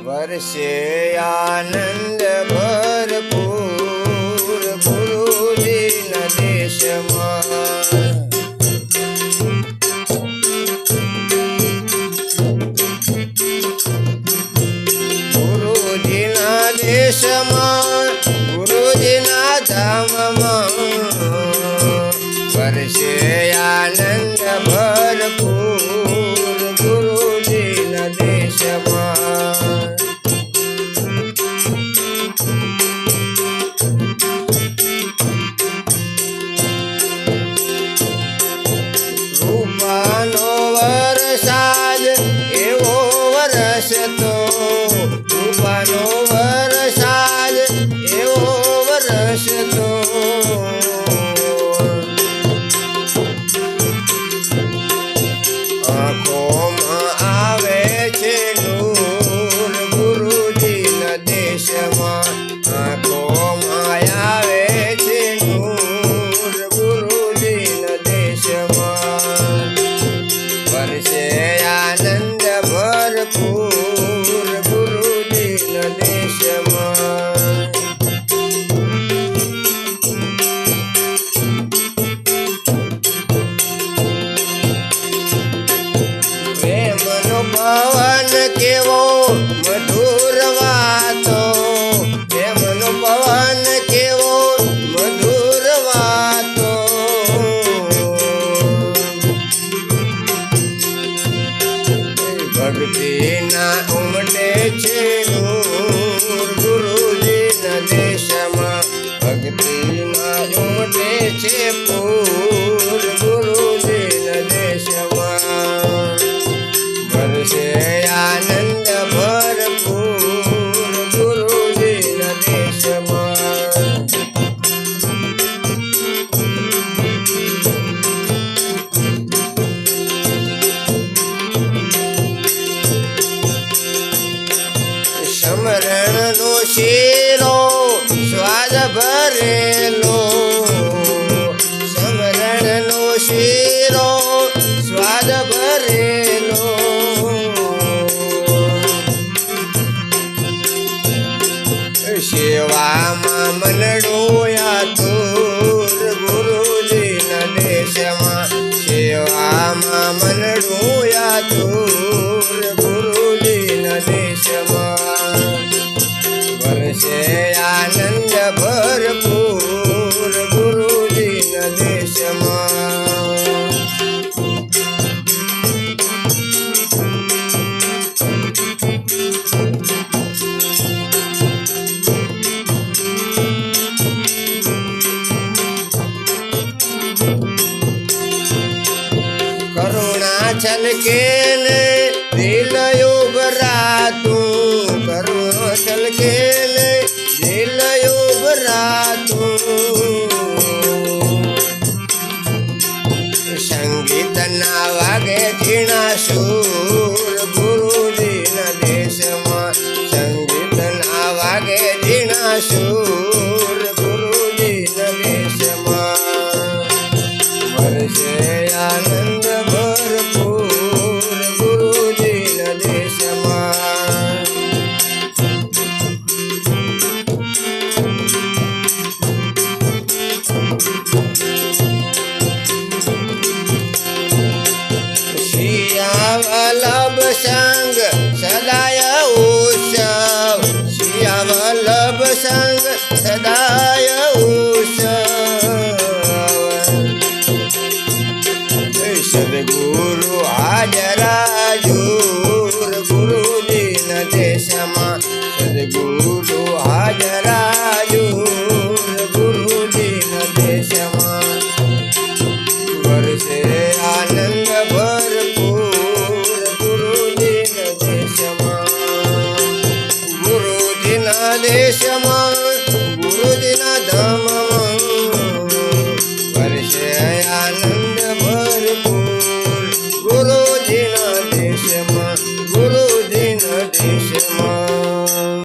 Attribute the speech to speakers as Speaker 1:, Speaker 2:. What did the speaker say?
Speaker 1: वर्षे आनंद भरपूर गुरुजीन देशમાં गुरुजीना देशમાં गुरुजीना ધામમાં वर्षे आनंद भरपूर गुरुजीना देशમાં રૂપાનો વરસાદ એવો વરસતો રૂપાનો વરસાદ એવો વરસતો આંખોમાં આવે છે નૂર ગુરુજીના દેશમાં આંખોમાં આવે છે નૂર ગુરુજીના દેશમાં વર્ષે આનંદ ભરપૂર ગુરુજીના દેશમાં પ્રેમનો પવન કેવો મધુર વાતો પ્રેમનો પવન કેવો મધુર વાતો ભક્તિના ઉમટે છે નૂર ગુરુજીના દેશમાં ભક્તિના ઉમટે છે પૂર ગુરુજીના દેશમાં વર્ષે આનંદ ભરપૂર ગુરુજીના દેશમાં સમરણનો શીરો સ્વાદ ભરેલો સમરણનો શીરો સ્વાદ ભરેલો સેવામાં મનડું આતુર ગુરુજીના દેશમાં સેવામાં મનડું આતુર ગુરુજીના દેશમાં વર્ષે આનંદ ભરપૂર ગુરુજીના દેશમાં કરુણા છલકે ને દિલ ઉભરાતું કરુણા છલકે ને દિલ ઉભરાતું સંગીતના વાગે ઝીણા સૂર ગુરુજીના દેશમાં સંગીતના વાગે ઝીણા સૂર ગુરુજીના દેશમાં વર્ષે આનંદ ભરપૂર ગુરુજીના દેશમાં શિયાવલ્લભ સંગ સદાય ઉત્સવ શિયાવલ્લભ સંગ સદા